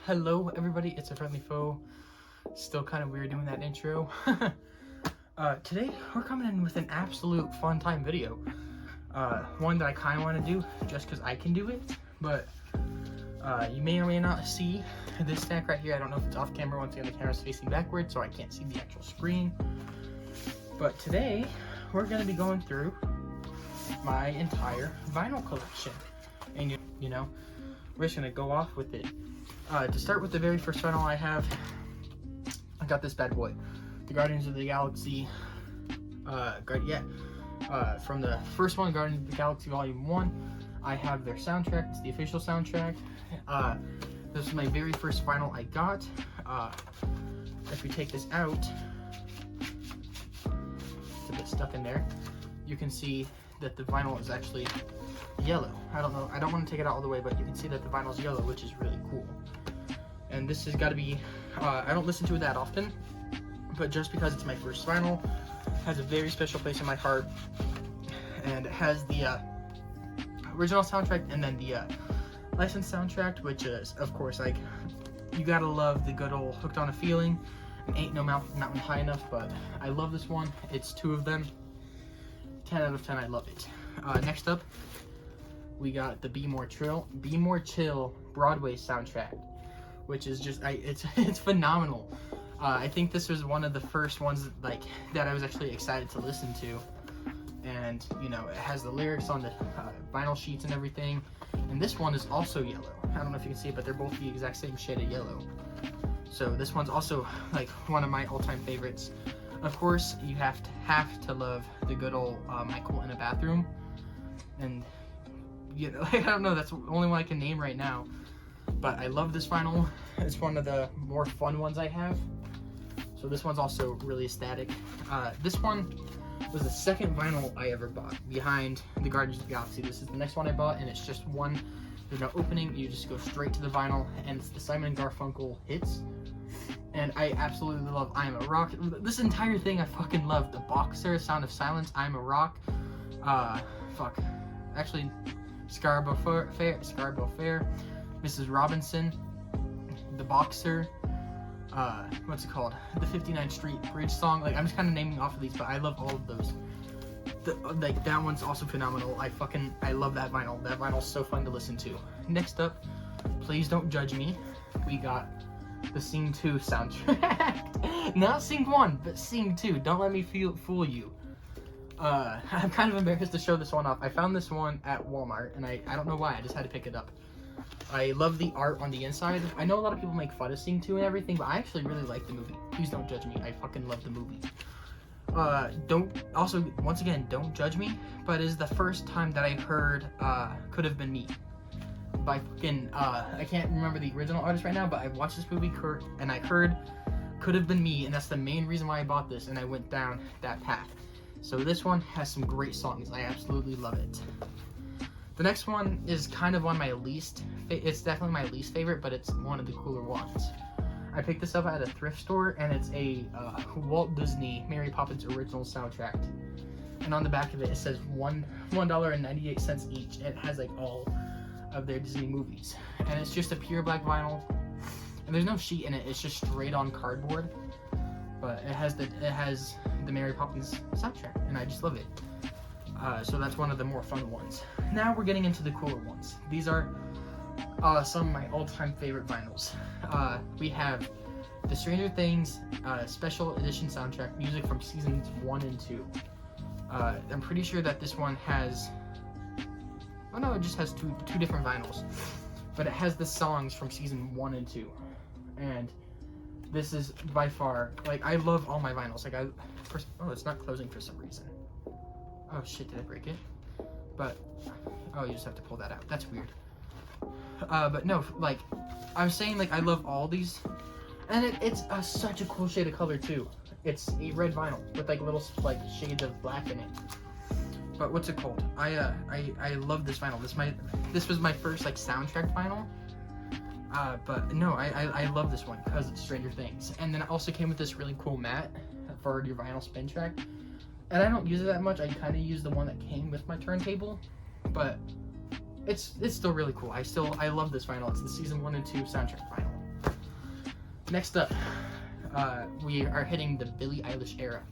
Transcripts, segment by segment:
Hello everybody, it's a friendly foe. Still kind of weird doing that intro. Today we're coming in with an absolute fun time video. One that I kind of want to do just because I can do it, but you may or may not see this stack right here. I don't know if it's off camera. Once again, the camera's facing backwards, so I can't see the actual screen. But today we're going to be going through my entire vinyl collection, and you know, we're just going to go off with it. To start with the very first vinyl I have, I got this bad boy, the Guardians of the Galaxy, from the first one, Guardians of the Galaxy Volume 1, I have their soundtrack. It's the official soundtrack. This is my very first vinyl I got. If we take this out, it's a bit stuck in there, you can see that the vinyl is actually yellow. I don't know, I don't want to take it out all the way, but you can see that the vinyl is yellow, which is really cool. And this has got to be, I don't listen to it that often, but just because it's my first vinyl, has a very special place in my heart, and it has the original soundtrack and then the licensed soundtrack, which is, of course, like, you gotta love the good old Hooked on a Feeling and Ain't No Mountain High Enough. But I love this one. It's two of them. 10 out of 10, I love it. Next up, we got the Be More Chill Broadway soundtrack, which is just, it's phenomenal. I think this was one of the first ones that I was actually excited to listen to, and you know, it has the lyrics on the vinyl sheets and everything. And this one is also yellow. I don't know if you can see it, but they're both the exact same shade of yellow. So this one's also like one of my all-time favorites. Of course, you have to love the good old Michael in a Bathroom, and you know, I don't know, that's the only one I can name right now. But I love this vinyl. It's one of the more fun ones I have. So this one's also really ecstatic. This one was the second vinyl I ever bought behind the Guardians of the Galaxy. This is the next one I bought, and it's just one. There's no opening. You just go straight to the vinyl, and it's the Simon & Garfunkel hits. And I absolutely love I Am a Rock. This entire thing I fucking love. The Boxer, Sound of Silence, I Am a Rock. Actually, Scarborough Fair, Mrs. Robinson, The Boxer, what's it called? The 59th Street Bridge song. Like, I'm just kind of naming off of these, but I love all of those. That one's also phenomenal. I love that vinyl. That vinyl's so fun to listen to. Next up, Please Don't Judge Me. We got the Sing 2 soundtrack. Not Sing 1, but Sing 2. Don't let me fool you. I'm kind of embarrassed to show this one off. I found this one at Walmart, and I don't know why, I just had to pick it up. I love the art on the inside. I know a lot of people make fun of Sing 2 and everything, but I actually really like the movie. Please don't judge me. I fucking love the movie. Once again, don't judge me, but it is the first time that I heard Could Have Been Me by fucking, I can't remember the original artist right now, but I watched this movie and I heard Could Have Been Me, and that's the main reason why I bought this, and I went down that path. So this one has some great songs. I absolutely love it. The next one is kind of on my it's definitely my least favorite, but it's one of the cooler ones. I picked this up at a thrift store, and it's a Walt Disney Mary Poppins original soundtrack. And on the back of it, it says $1.98 each. And it has like all of their Disney movies. And it's just a pure black vinyl. And there's no sheet in it. It's just straight on cardboard. But it has the Mary Poppins soundtrack, and I just love it. So that's one of the more fun ones. Now we're getting into the cooler ones. These are some of my all-time favorite vinyls. We have the Stranger Things special edition soundtrack, music from seasons 1 and 2. I'm pretty sure that this one has, oh no, it just has two different vinyls, but it has the songs from season 1 and 2. And this is by far, like, I love all my vinyls. Like, oh, it's not closing for some reason. Oh shit, did I break it? But, oh, you just have to pull that out. That's weird. But no, like, I'm saying, like, I love all these, and it's such a cool shade of color too. It's a red vinyl with like little like shades of black in it. But what's it called? I love this vinyl. This was my first like soundtrack vinyl. But no, I love this one because it's Stranger Things. And then it also came with this really cool mat for your vinyl spin track. And I don't use it that much. I kind of use the one that came with my turntable. But it's still really cool. I love this vinyl. It's the season 1 and 2 soundtrack vinyl. Next up, we are hitting the Billie Eilish era.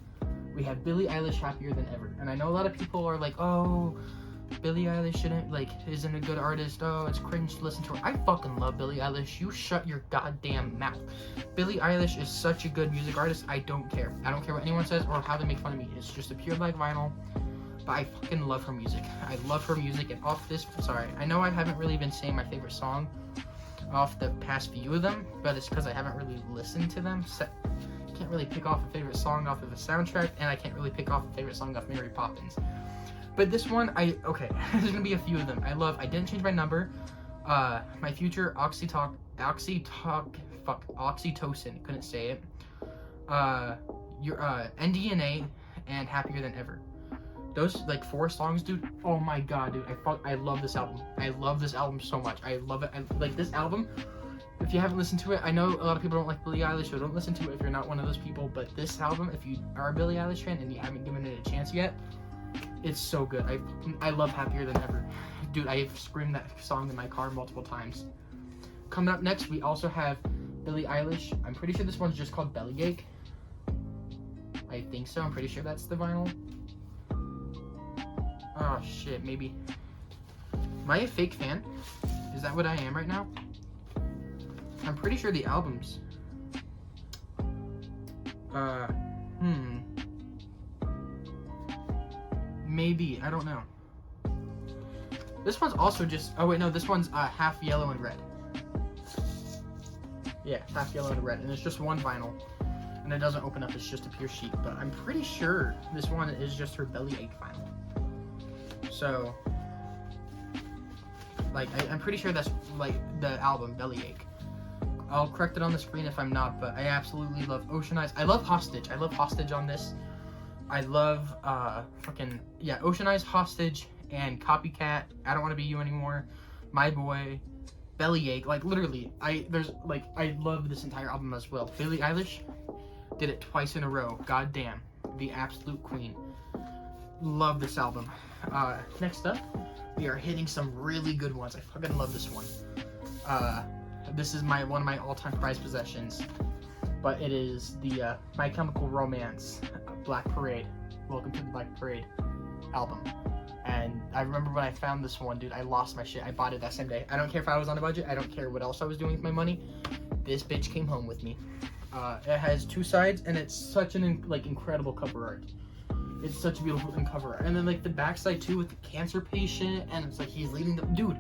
We have Billie Eilish, Happier Than Ever. And I know a lot of people are like, oh, Billie Eilish isn't a good artist. Oh, it's cringe to listen to her. I fucking love Billie Eilish. You shut your goddamn mouth. Billie Eilish is such a good music artist. I don't care. I don't care what anyone says or how they make fun of me. It's just a pure black vinyl. But I fucking love her music. I love her music. And off this, sorry, I know I haven't really been saying my favorite song off the past few of them, but it's because I haven't really listened to them. Can't really pick off a favorite song off of the soundtrack, and I can't really pick off a favorite song off Mary Poppins. But this one, there's gonna be a few of them. I love I Didn't Change My Number, My Future, Oxytocin, couldn't say it, your NDNA, and Happier Than Ever. Those, like, 4 songs, dude, oh my god, dude, I love this album. I love this album so much. I love it. Like, this album, if you haven't listened to it, I know a lot of people don't like Billie Eilish, so don't listen to it if you're not one of those people, but this album, if you are a Billie Eilish fan and you haven't given it a chance yet, it's so good. I love Happier Than Ever. Dude, I've screamed that song in my car multiple times. Coming up next, we also have Billie Eilish. I'm pretty sure this one's just called Bellyache. I think so. I'm pretty sure that's the vinyl. Oh, shit, maybe. Am I a fake fan? Is that what I am right now? I'm pretty sure the albums. Maybe, I don't know. This one's also just, oh wait, no, this one's half yellow and red. Yeah, half yellow and red, and it's just one vinyl. And it doesn't open up, it's just a pure sheet, but I'm pretty sure this one is just her Bellyache vinyl. So, like, I'm pretty sure that's, like, the album, Bellyache. I'll correct it on the screen if I'm not, but I absolutely love Ocean Eyes. I love Hostage. I love Hostage on this. I love, Ocean Eyes, Hostage, and Copycat, I Don't Want to Be You Anymore, My Boy, Bellyache. Like, literally, I love this entire album as well. Billie Eilish did it twice in a row. God damn. The absolute queen. Love this album. Next up, we are hitting some really good ones. I fucking love this one. This is one of my all-time prized possessions, but it is the My Chemical Romance Black Parade, Welcome to the Black Parade album. And I remember when I found this one, dude, I lost my shit. I bought it that same day. I don't care if I was on a budget. I don't care what else I was doing with my money. This bitch came home with me. It has 2 sides, and it's such an incredible cover art. It's such a beautiful cover art. And then like the backside too with the cancer patient, and it's like he's leading the dude.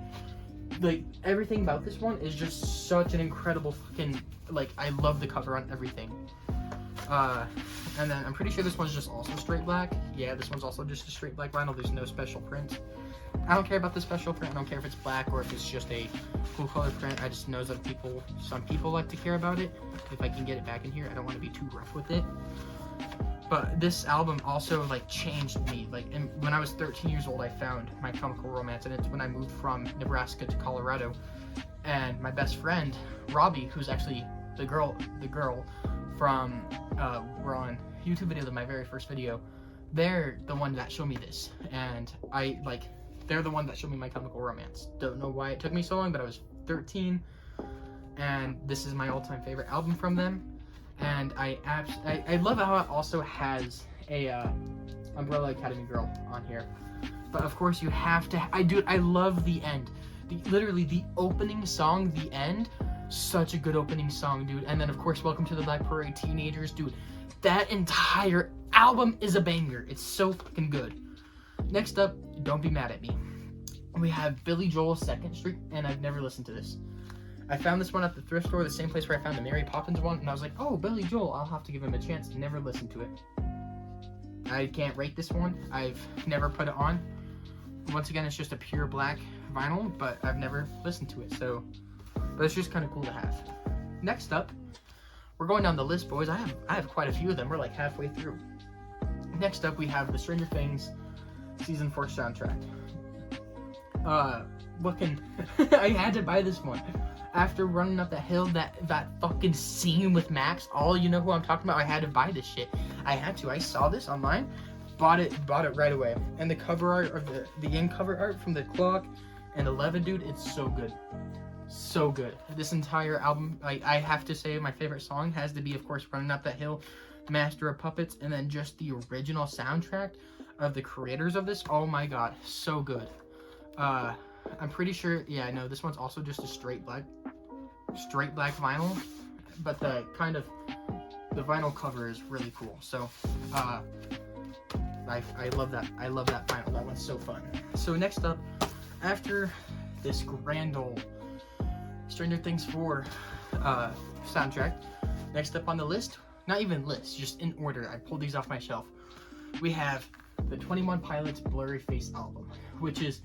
Like, everything about this one is just such an incredible fucking, like, I love the cover on everything. And then I'm pretty sure this one's just also straight black. Yeah, this one's also just a straight black vinyl. There's no special print. I don't care about the special print. I don't care if it's black or if it's just a cool color print. I just know that some people like to care about it. If I can get it back in here, I don't want to be too rough with it. But this album also, like, changed me. Like, when I was 13 years old, I found My Chemical Romance, and it's when I moved from Nebraska to Colorado. And my best friend, Robbie, who's actually the girl from, we're on YouTube video, my very first video, they're the one that showed me this. And they're the one that showed me My Chemical Romance. Don't know why it took me so long, but I was 13, and this is my all-time favorite album from them. And I love how it also has a Umbrella Academy Girl on here. But of course you have to, I love the end. Literally the opening song, the end, such a good opening song, dude. And then of course Welcome to the Black Parade, Teenagers, dude. That entire album is a banger. It's so fucking good. Next up, Don't Be Mad at Me. We have Billy Joel's Second Street, and I've never listened to this. I found this one at the thrift store, the same place where I found the Mary Poppins one, and I was like, oh, Billy Joel, I'll have to give him a chance. Never listened to it. I can't rate this one. I've never put it on. Once again, it's just a pure black vinyl, but I've never listened to it, but it's just kind of cool to have. Next up, we're going down the list, boys. I have quite a few of them. We're like halfway through. Next up, we have the Stranger Things Season 4 soundtrack. I had to buy this one. After running up that hill, that fucking scene with Max, you know who I'm talking about, I had to buy this shit. I had to. I saw this online, bought it right away. And the cover art, or the end cover art from the clock, And 11, dude, it's so good. So good. This entire album, I have to say my favorite song has to be, of course, Running Up That Hill, Master of Puppets, and then just the original soundtrack of the creators of this. Oh my god, so good. I'm pretty sure, yeah, I know this one's also just a straight black vinyl, but the vinyl cover is really cool. So, I love that. I love that vinyl. That one's so fun. So next up, after this grand old Stranger Things 4 soundtrack, next up on the list, not even list, just in order, I pulled these off my shelf, we have the 21 Pilots Blurry Face album, which is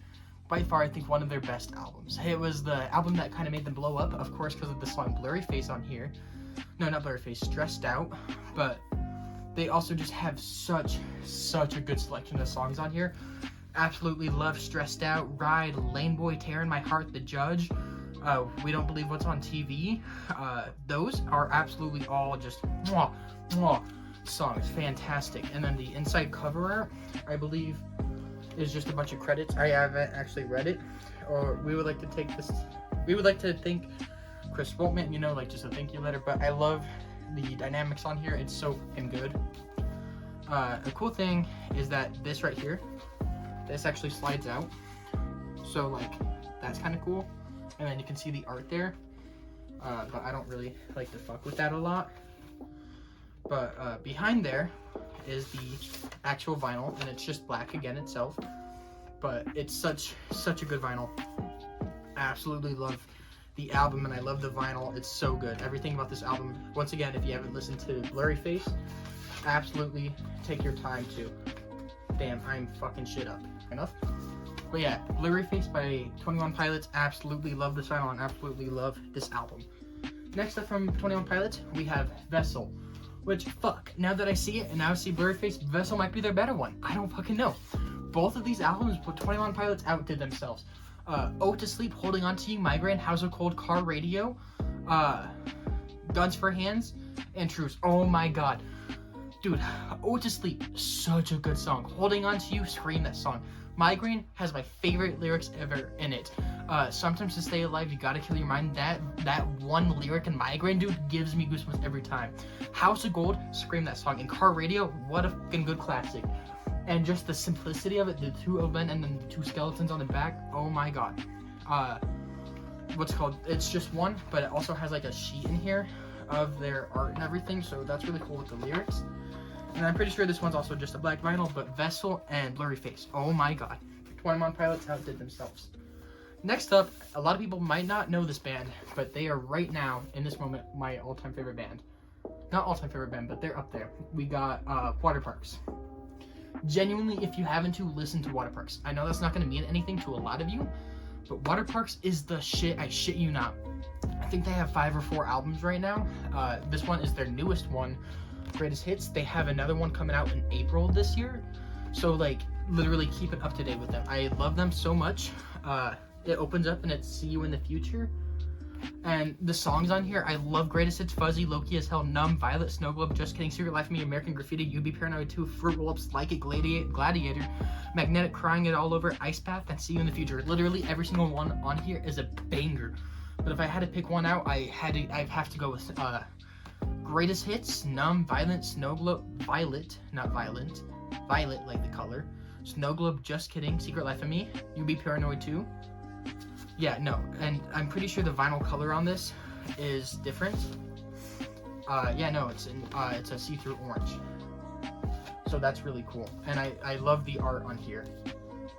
by far, I think, one of their best albums. It was the album that kind of made them blow up, of course, because of the song Blurry Face on here. No, not Blurry Face, Stressed Out, but they also just have such a good selection of songs on here. Absolutely love Stressed Out, Ride, Lane Boy, Tearing My Heart, The Judge, We Don't Believe What's on TV. Those are absolutely all just mwah, mwah songs. Fantastic. And then the inside cover art, I believe, is just a bunch of credits. I haven't actually read it. Or we would like to thank Chris Boltman, you know, like just a thank you letter. But I love the dynamics on here. It's so fucking good. A cool thing is that this right here, this actually slides out. So like, that's kind of cool. And then you can see the art there. But I don't really like to fuck with that a lot. But behind there is the actual vinyl, and it's just black again itself. But it's such a good vinyl. Absolutely love the album, and I love the vinyl. It's so good. Everything about this album, once again, if you haven't listened to Blurry Face, absolutely take your time to. Damn, I'm fucking shit up. Enough? But yeah, Blurry Face by 21 Pilots. Absolutely love this vinyl and absolutely love this album. Next up from 21 Pilots, we have Vessel. Which, fuck, now that I see it and now I see Blurry Face, Vessel might be their better one. I don't fucking know. Both of these albums put 21 Pilots outdid themselves. Ode to Sleep, Holding On To You, Migraine, House of Cold, Car Radio, Guns for Hands, and Truce. Oh my god. Dude, Ode to Sleep, such a good song. Holding On To You, scream that song. Migraine has my favorite lyrics ever in it. Sometimes to stay alive, you gotta kill your mind. That one lyric in Migraine, dude, gives me goosebumps every time. House of Gold, scream that song. And Car Radio, what a fucking good classic. And just the simplicity of it, the two oven and then the two skeletons on the back, oh my god. What's it called? It's just one, but it also has like a sheet in here of their art and everything, so that's really cool with the lyrics. And I'm pretty sure this one's also just a black vinyl, but Vessel and Blurry Face, oh my god. 21 Pilots outdid themselves. Next up, a lot of people might not know this band, but they are right now, in this moment, my all-time favorite band. Not all-time favorite band, but they're up there. We got Waterparks. Genuinely, if you haven't listened to Waterparks, I know that's not going to mean anything to a lot of you, but Waterparks is the shit, I shit you not. I think they have 5 or 4 albums right now. This one is their newest one, Greatest Hits. They have another one coming out in April this year. So like, literally keep it up to date with them. I love them so much. It opens up and it's See You in the Future. And the songs on here, I love Greatest Hits, Fuzzy, Loki as Hell, Numb, Violet, Snow Globe, Just Kidding, Secret Life of Me, American Graffiti, You Be Paranoid 2, Fruit Roll-Ups, Like It, Gladiator, Magnetic, Crying It All Over, Ice Path, and See You in the Future. Literally every single one on here is a banger. But if I had to pick one out, I'd have to go with Greatest Hits, Numb, Violent, Snow Globe, Violet, not Violent, Violet like the color, Snow Globe, Just Kidding, Secret Life of Me, You Be Paranoid 2. Yeah, no, and I'm pretty sure the vinyl color on this is different. Yeah, no, it's a see-through orange. So that's really cool. And I love the art on here.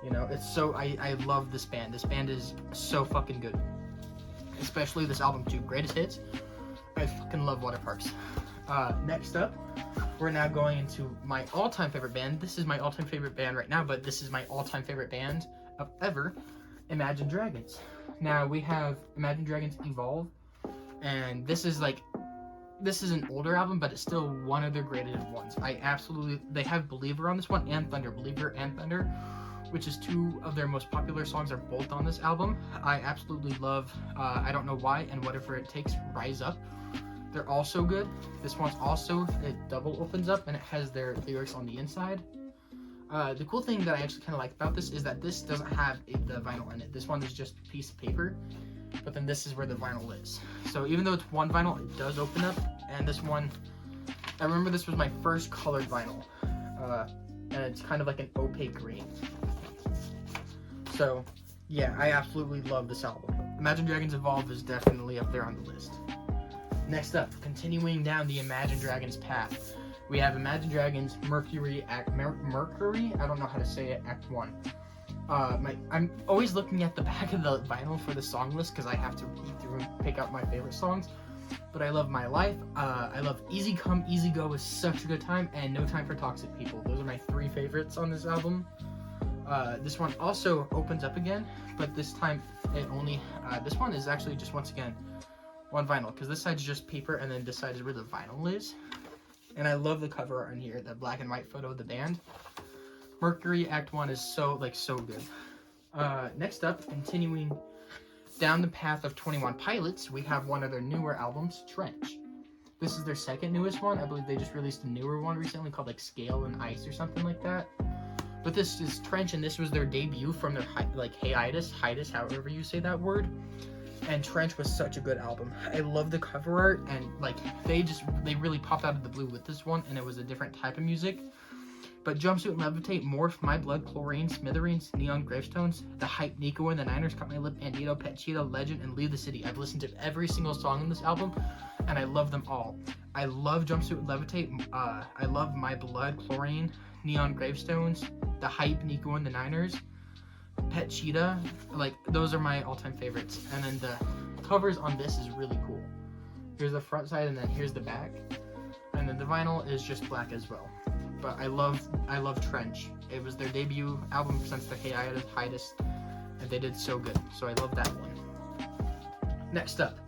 You know, it's so, I love this band. This band is so fucking good. Especially this album too, Greatest Hits. I fucking love Waterparks. Next up, we're now going into my all-time favorite band. This is my all-time favorite band right now, but this is my all-time favorite band of ever. Imagine Dragons. Now we have Imagine Dragons Evolve, and this is an older album, but it's still one of their greatest ones. They have Believer on this one, and Thunder. Believer and Thunder, which is 2 of their most popular songs, are both on this album. I absolutely love I Don't Know Why and Whatever It Takes, Rise Up. They're all so good. This one's also, it double opens up and it has their lyrics on the inside. The cool thing that I actually kind of like about this is that this doesn't have the vinyl in it. This one is just a piece of paper, but then this is where the vinyl is. So even though it's one vinyl, it does open up. And this one, I remember this was my first colored vinyl, and it's kind of like an opaque green. So yeah, I absolutely love this album. Imagine Dragons Evolve is definitely up there on the list. Next up, continuing down the Imagine Dragons path, we have Imagine Dragons Mercury Mercury. I don't know how to say it. Act 1. I'm always looking at the back of the vinyl for the song list because I have to read through and pick out my favorite songs. But I love My Life. I love Easy Come Easy Go is such a good time, and No Time for Toxic People. Those are my 3 favorites on this album. This one also opens up again, but this time it only. This one is actually just once again one vinyl because this side's just paper, and then this side is where the vinyl is. And I love the cover art on here, the black and white photo of the band. Mercury Act 1 is so good. Next up, continuing down the path of 21 Pilots, we have one of their newer albums, Trench. This is their second newest one. I believe they just released a newer one recently called like Scale and Ice or something like that. But this is Trench, and this was their debut from their hiatus, however you say that word. And Trench was such a good album. I love the cover art, and like they really popped out of the blue with this one, and it was a different type of music. But Jumpsuit and Levitate, Morph, My Blood, Chlorine, Smithereens, Neon Gravestones, The Hype, Nico and the Niners, Cut My Lip, Bandito, Pet Cheetah, Legend, and Leave the City. I've listened to every single song in this album, and I love them all. I love Jumpsuit and Levitate. I love My Blood, Chlorine, Neon Gravestones, The Hype, Nico and the Niners, Pet Cheetah. Like, those are my all-time favorites. And then the covers on this is really cool. Here's the front side, and then here's the back. And then the vinyl is just black as well. But I love Trench. It was their debut album since the hiatus, and they did so good. So I love that one. Next up,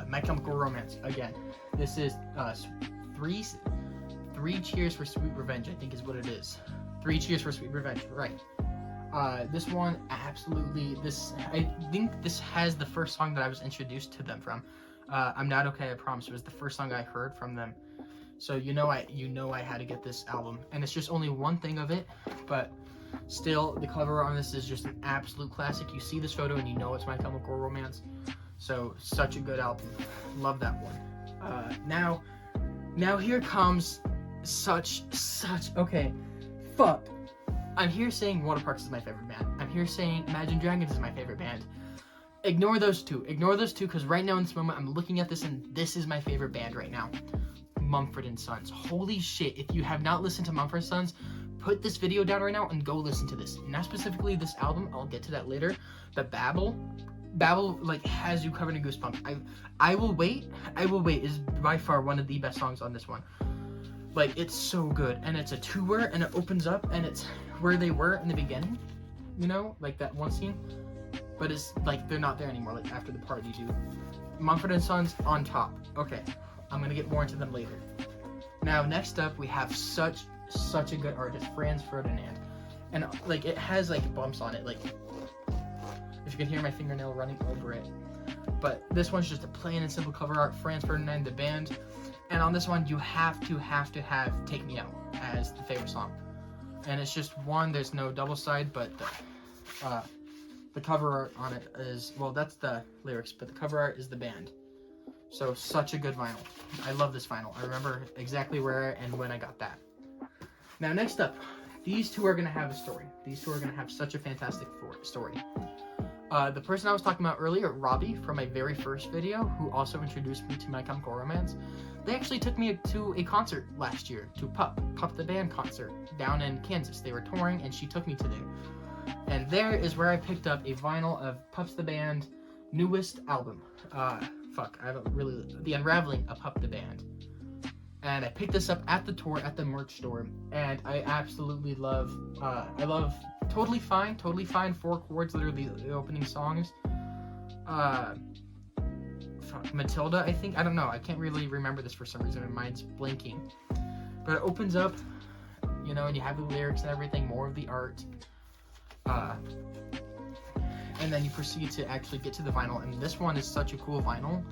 My Chemical Romance. Again, this is three Cheers for Sweet Revenge, I think is what it is. 3 Cheers for Sweet Revenge, right. This one, absolutely, I think this has the first song that I was introduced to them from. I'm Not Okay, I Promise. It was the first song I heard from them. So you know I had to get this album, and it's just only one thing of it, but still the cover on this is just an absolute classic. You see this photo and you know it's My Chemical Romance. So such a good album. Love that one. Now here comes such okay. Fuck. I'm here saying Waterparks is my favorite band. I'm here saying Imagine Dragons is my favorite band. Ignore those two because right now in this moment I'm looking at this and this is my favorite band right now. Mumford & Sons. Holy shit, if you have not listened to Mumford & Sons, put this video down right now and go listen to this. Not specifically this album, I'll get to that later, but Babel like has you covered in goosebumps. I Will Wait is by far one of the best songs on this one. Like, it's so good, and it's a tour, and it opens up, and it's where they were in the beginning, you know, like that one scene, but it's like they're not there anymore, like after the party, dude. Mumford & Sons on top. Okay, I'm gonna get more into them later. Now, next up, we have such a good artist, Franz Ferdinand, and like it has like bumps on it, like if you can hear my fingernail running over it. But this one's just a plain and simple cover art, Franz Ferdinand, the band. And on this one, you have to have Take Me Out as the favorite song. And it's just one, there's no double side, but the cover art on it is, well, that's the lyrics, but the cover art is the band. So such a good vinyl. I love this vinyl. I remember exactly where and when I got that. Now, next up, these two are going to have a story. These two are going to have such a fantastic story. The person I was talking about earlier, Robbie, from my very first video, who also introduced me to My Chemical Romance, they actually took me to a concert last year, to Pup the Band concert, down in Kansas. They were touring, and she took me to there. And there is where I picked up a vinyl of Pups the Band newest album. The Unraveling of Pup the Band. And I picked this up at the tour, at the merch store, and I absolutely love, I love Totally Fine, 4 chords, literally the opening songs. Matilda, I think, I don't know, I can't really remember this for some reason, my mind's blinking. But it opens up, you know, and you have the lyrics and everything, more of the art. And then you proceed to actually get to the vinyl, and this one is such a cool vinyl.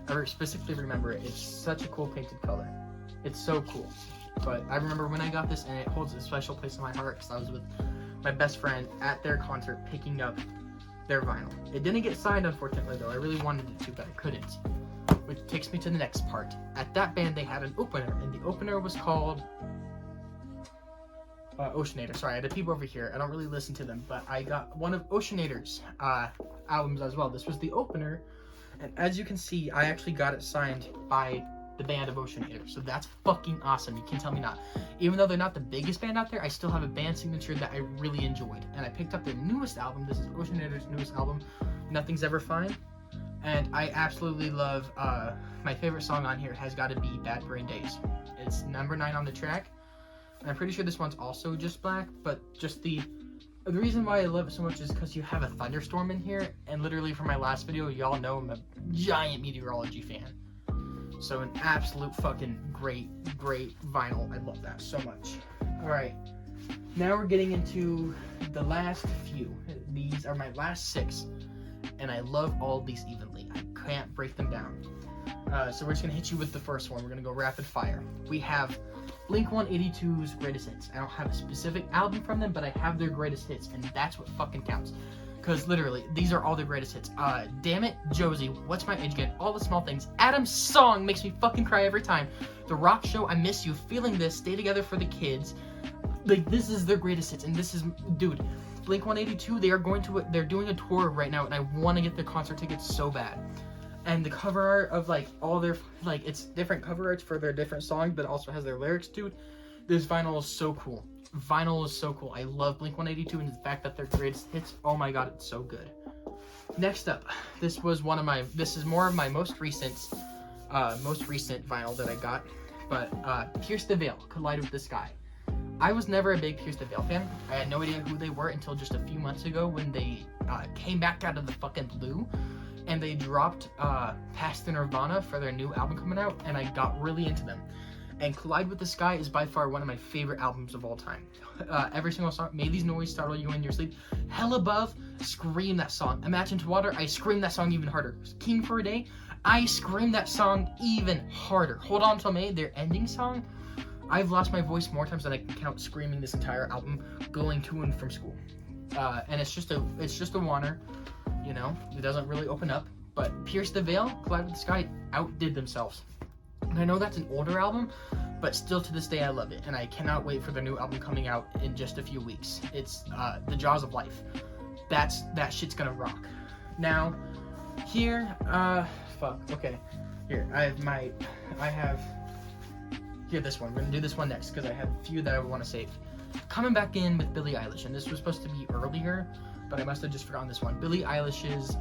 I specifically remember it, it's such a cool painted color. It's so cool. But I remember when I got this, and it holds a special place in my heart because I was with my best friend at their concert picking up their vinyl. It didn't get signed, unfortunately, though. I really wanted it to, but I couldn't. Which takes me to the next part. At that band, they had an opener, and the opener was called Oceanator. Sorry, I had the people over here. I don't really listen to them, but I got one of Oceanator's albums as well. This was the opener, and as you can see, I actually got it signed by the band of Oceanator. So that's fucking awesome. You can't tell me not. Even though they're not the biggest band out there, I still have a band signature that I really enjoyed. And I picked up their newest album. This is Oceanator's newest album, Nothing's Ever Fine. And I absolutely love, my favorite song on here has got to be Bad Brain Days. It's number 9 on the track. And I'm pretty sure this one's also just black, but just the reason why I love it so much is because you have a thunderstorm in here. And literally from my last video, y'all know I'm a giant meteorology fan. So an absolute fucking great vinyl. I love that so much. Alright, now we're getting into the last few. These are my last 6, and I love all of these evenly. I can't break them down. So we're just gonna hit you with the first one. We're gonna go rapid fire. We have Blink-182's greatest hits. I don't have a specific album from them, but I have their greatest hits, and that's what fucking counts. Because literally, these are all their greatest hits. Damn It, Josie, What's My Age Again, All the Small Things. Adam's Song makes me fucking cry every time. The Rock Show, I Miss You, Feeling This, Stay Together for the Kids. Like, this is their greatest hits, and this is, dude, Blink-182, they're doing a tour right now, and I want to get their concert tickets so bad. And the cover art of, like, all their, like, it's different cover arts for their different songs, but it also has their lyrics, dude. This vinyl is so cool. Vinyl is so cool. I love Blink-182 and the fact that their greatest hits, oh my god, it's so good. Next up, this is more of my most recent vinyl that I got, but Pierce the Veil, Collide with the Sky. I was never a big Pierce the Veil fan. I had no idea who they were until just a few months ago when they came back out of the fucking blue, and they dropped Past the Nirvana for their new album coming out, and I got really into them. And Collide with the Sky is by far one of my favorite albums of all time. Every single song, May These Noise Startle You in Your Sleep. Hell Above, scream that song. Imagine to Water, I scream that song even harder. King for a Day, I scream that song even harder. Hold On Till May, their ending song. I've lost my voice more times than I can count screaming this entire album going to and from school. And it's just a oneer, you know, it doesn't really open up. But Pierce the Veil, Collide with the Sky outdid themselves. And I know that's an older album, but still to this day I love it, and I cannot wait for their new album coming out in just a few weeks. It's The Jaws of Life. That shit's gonna rock. Now, here, here this one. We're gonna do this one next because I have a few that I want to save. Coming back in with Billie Eilish, and this was supposed to be earlier, but I must have just forgotten this one. Billie Eilish's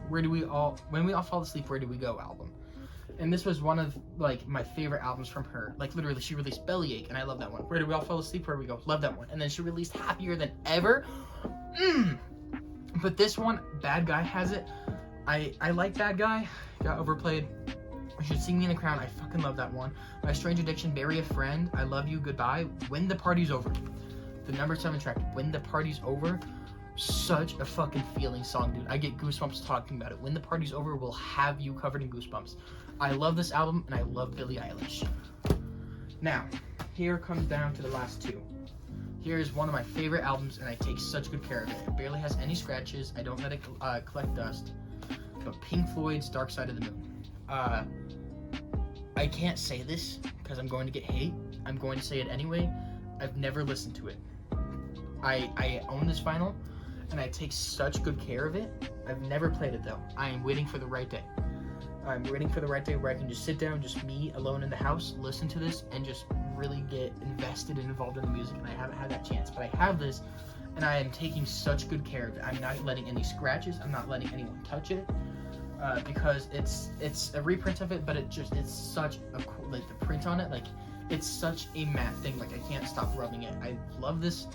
When We All Fall Asleep, Where Do We Go album. And this was one of, like, my favorite albums from her. Like, literally, she released Bellyache, and I love that one. Where Do We All Fall Asleep, Where Do We Go? Love that one. And then she released Happier Than Ever. But this one, Bad Guy has it. I like Bad Guy. Got overplayed. You Should See Me in the Crown. I fucking love that one. My Strange Addiction, Bury a Friend. I Love You, Goodbye. When the Party's Over. The number 7 track, When the Party's Over. Such a fucking feeling song, dude. I get goosebumps talking about it. When the Party's Over will have you covered in goosebumps. I love this album, and I love Billie Eilish. Now, here comes down to the last 2. Here is one of my favorite albums, and I take such good care of it. It barely has any scratches. I don't let it collect dust. But Pink Floyd's Dark Side of the Moon. I can't say this because I'm going to get hate. I'm going to say it anyway. I've never listened to it. I own this vinyl, and I take such good care of it. I've never played it, though. I am waiting for the right day. I'm waiting for the right day where I can just sit down, just me alone in the house, listen to this, and just really get invested and involved in the music, and I haven't had that chance. But I have this, and I am taking such good care of it. I'm not letting any scratches, I'm not letting anyone touch it, because it's a reprint of it, but it's such a cool, like, the print on it, like, it's such a matte thing, like, I can't stop rubbing it. I love this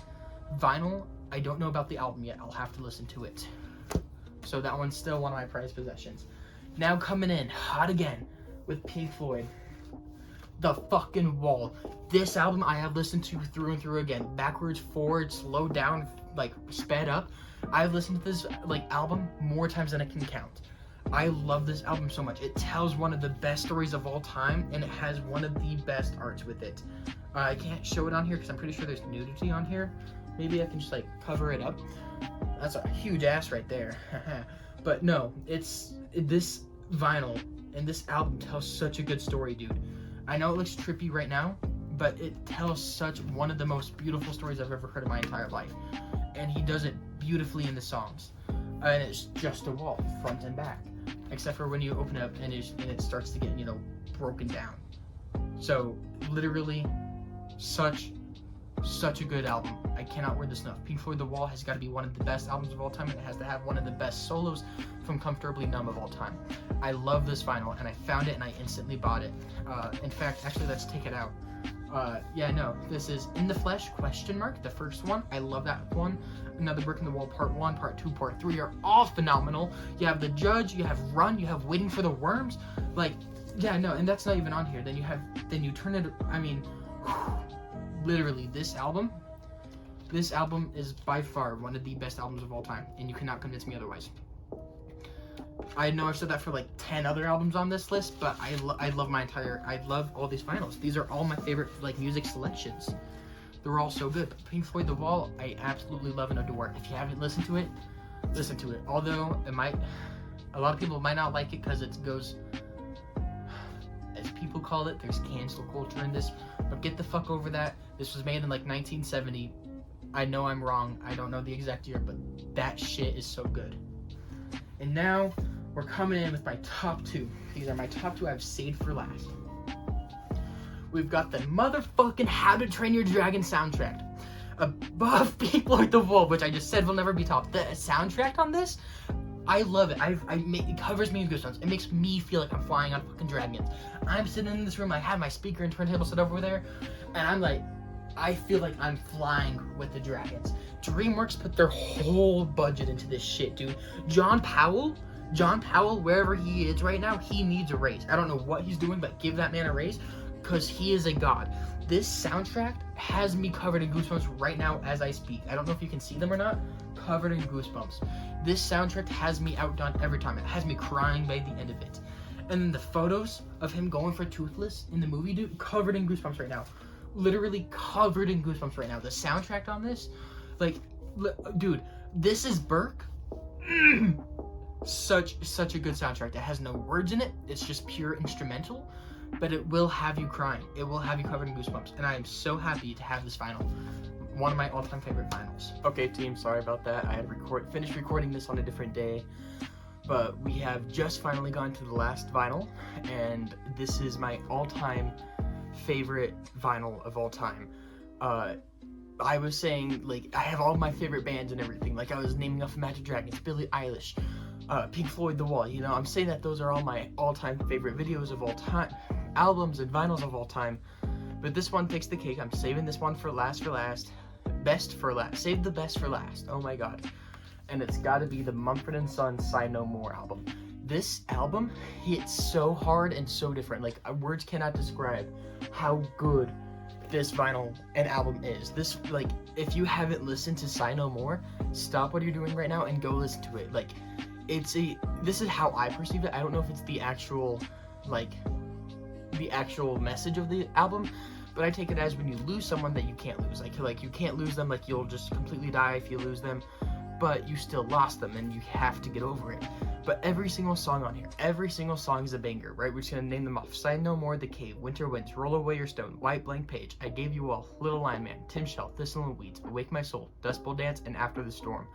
vinyl. I don't know about the album yet, I'll have to listen to it. So that one's still one of my prized possessions. Now coming in hot again with Pink Floyd, The Fucking Wall. This album I have listened to through and through again, backwards, forward, slowed down, like sped up. I've listened to this like album more times than I can count. I love this album so much. It tells one of the best stories of all time, and it has one of the best arts with it. I can't show it on here because I'm pretty sure there's nudity on here. Maybe I can just like cover it up. That's a huge ass right there. But no, this vinyl and this album tells such a good story, dude. I know it looks trippy right now, but it tells such one of the most beautiful stories I've ever heard in my entire life. And he does it beautifully in the songs. And it's just a wall, front and back. Except for when you open it up and it starts to get, broken down. So, literally, such a good album. I cannot word this enough. Pink Floyd The Wall has got to be one of the best albums of all time, and it has to have one of the best solos from Comfortably Numb of all time. I love this vinyl, and I found it and I instantly bought it. In fact, actually, let's take it out. This is In the Flesh, ? The first one. I love that one. Another Brick in the Wall, Part 1, Part 2, Part 3 are all phenomenal. You have The Judge, you have Run, you have Waiting for the Worms. And that's not even on here. Then you turn it, literally, this album is by far one of the best albums of all time, and you cannot convince me otherwise. I know I've said that for like 10 other albums on this list, but I love all these vinyls. These are all my favorite music selections. They're all so good. But Pink Floyd The Wall, I absolutely love and adore. If you haven't listened to it, listen to it. Although a lot of people might not like it because it goes, as people call it, there's cancel culture in this, but get the fuck over that. This was made in 1970. I know I'm wrong. I don't know the exact year, but that shit is so good. And now we're coming in with my top 2. These are my top 2 I've saved for last. We've got the motherfucking How to Train Your Dragon soundtrack. Above Pink Floyd The Wall, which I just said will never be topped. The soundtrack on this, I love it. It covers me in goosebumps. It makes me feel like I'm flying on fucking dragons. I'm sitting in this room, I have my speaker and turntable set over there, and I feel like I'm flying with the dragons. DreamWorks put their whole budget into this shit, dude. John Powell, wherever he is right now, he needs a raise. I don't know what he's doing, but give that man a raise, because he is a god. This soundtrack has me covered in goosebumps right now as I speak. I don't know if you can see them or not. Covered in goosebumps. This soundtrack has me outdone every time. It has me crying by the end of it. And then the photos of him going for Toothless in the movie, dude, covered in goosebumps right now. Literally covered in goosebumps right now. The soundtrack on this, dude, this is Burke. Such a good soundtrack. It has no words in it. It's just pure instrumental, but it will have you crying. It will have you covered in goosebumps. And I am so happy to have this vinyl. One of my all-time favorite vinyls. Okay, team, sorry about that. I had finished recording this on a different day, but we have just finally gone to the last vinyl, and this is my all-time favorite vinyl of all time. I was saying, I have all my favorite bands and everything. I was naming off Imagine Dragons, Billie Eilish, Pink Floyd The Wall. I'm saying that those are all my all-time favorite videos of all time, albums and vinyls of all time. But this one takes the cake. I'm saving this one for last. Best for last. Save the best for last. Oh my god. And it's got to be the Mumford & Sons Sigh No More album. This album hits so hard and so different. Words cannot describe how good this vinyl and album is. This, if you haven't listened to Sigh No More, stop what you're doing right now and go listen to it. This is how I perceive it. I don't know if it's the actual message of the album, but I take it as when you lose someone that you can't lose. You can't lose them, you'll just completely die if you lose them, but you still lost them and you have to get over it. But every single song on here, every single song is a banger, right? We're just gonna name them off. Sigh No More, The Cave, Winter Winds, Roll Away Your Stone, White Blank Page, I Gave You All, Little Lion Man, Tim Shell, Thistle and Weeds, Awake My Soul, Dust Bowl Dance, and After the Storm.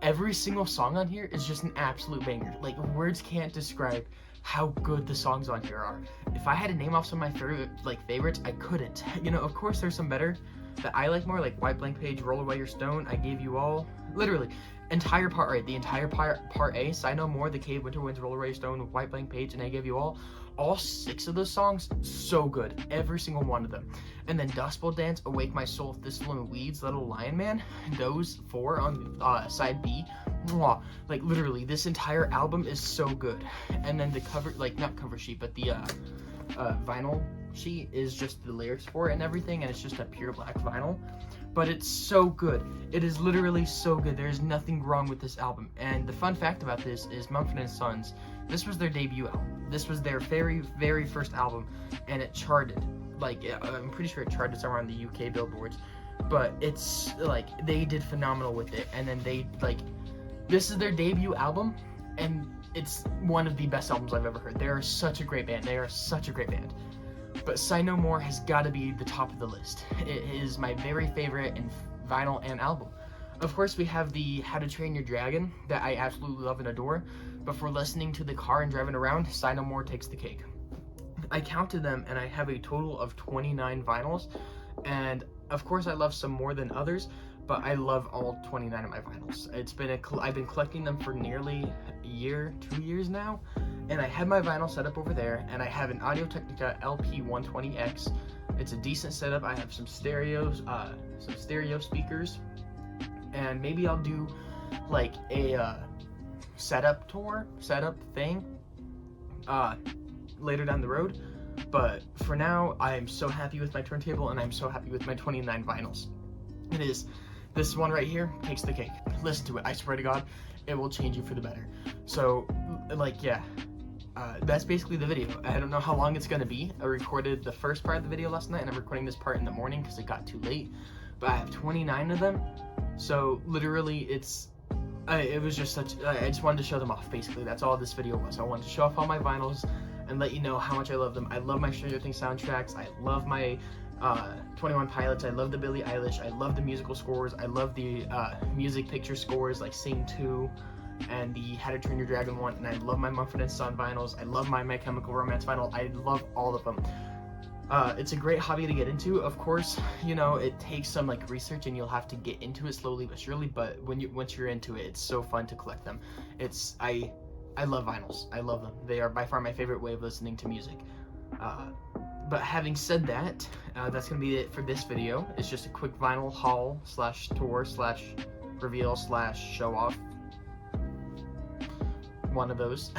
Every single song on here is just an absolute banger. Words can't describe how good the songs on here are. If I had to name off some of my favorites, I couldn't. Of course there's some better that I like more, like White Blank Page, Roll Away Your Stone, I Gave You All. Literally, entire part A, the entire part A, Sigh No More, The Cave, Winter Winds, Roll Away Your Stone, White Blank Page, and I Gave You All 6 of those songs, so good. Every single one of them. And then Dust Bowl Dance, Awake My Soul, Thistle and Weeds, Little Lion Man, those 4 on side B, mwah. Literally, this entire album is so good. And then the cover, not cover sheet, but the vinyl sheet is just the lyrics for it and everything, and it's just a pure black vinyl. But it's so good. It is literally so good. There is nothing wrong with this album. And the fun fact about this is Mumford & Sons This was their debut album. This was their very, very first album, and it charted. Like, I'm pretty sure it charted somewhere on the UK billboards, but it's like they did phenomenal with it. And then they like, this is their debut album, and it's one of the best albums I've ever heard. They are such a great band. They are such a great band. But Sigh No More has got to be the top of the list. It is my very favorite in vinyl and album. Of course, we have the How to Train Your Dragon that I absolutely love and adore, but for listening to the car and driving around, Sigh No More takes the cake. I counted them, and I have a total of 29 vinyls, and of course I love some more than others, but I love all 29 of my vinyls. I've been collecting them for nearly a year, 2 years now, and I have my vinyl set up over there, and I have an Audio-Technica LP120X. It's a decent setup. I have some stereo speakers, and maybe I'll do like a setup thing later down the road. But for now, I am so happy with my turntable, and I'm so happy with my 29 vinyls. This one right here takes the cake. Listen to it. I swear to God, it will change you for the better. So, like, yeah. That's basically the video. I don't know how long it's gonna be. I recorded the first part of the video last night, and I'm recording this part in the morning because it got too late. But I have 29 of them, so literally it was just I just wanted to show them off. Basically, that's all this video was. I wanted to show off all my vinyls and let you know how much I love them. I love my Stranger Things soundtracks. I love my 21 Pilots. I love the Billie Eilish. I love the musical scores. I love the music picture scores like Sing 2 and the How to Train Your Dragon one. And I love my Mumford & Son vinyls. I love my Chemical Romance vinyl. I love all of them. It's a great hobby to get into. Of course, you know, it takes some like research, and you'll have to get into it slowly but surely, but once you're into it, it's so fun to collect them. I love vinyls. I love them. They are by far my favorite way of listening to music. But having said that, that's gonna be it for this video. It's just a quick vinyl haul / tour / reveal / show off. One of those.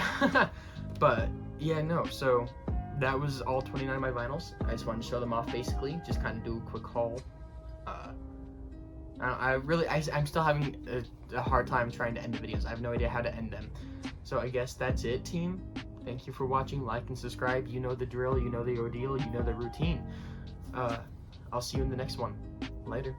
But yeah, no, so that was all 29 of my vinyls. I just wanted to show them off, basically. Just kind of do a quick haul. I'm still having a hard time trying to end the videos. I have no idea how to end them. So I guess that's it, team. Thank you for watching. Like and subscribe. You know the drill. You know the ordeal. You know the routine. I'll see you in the next one. Later.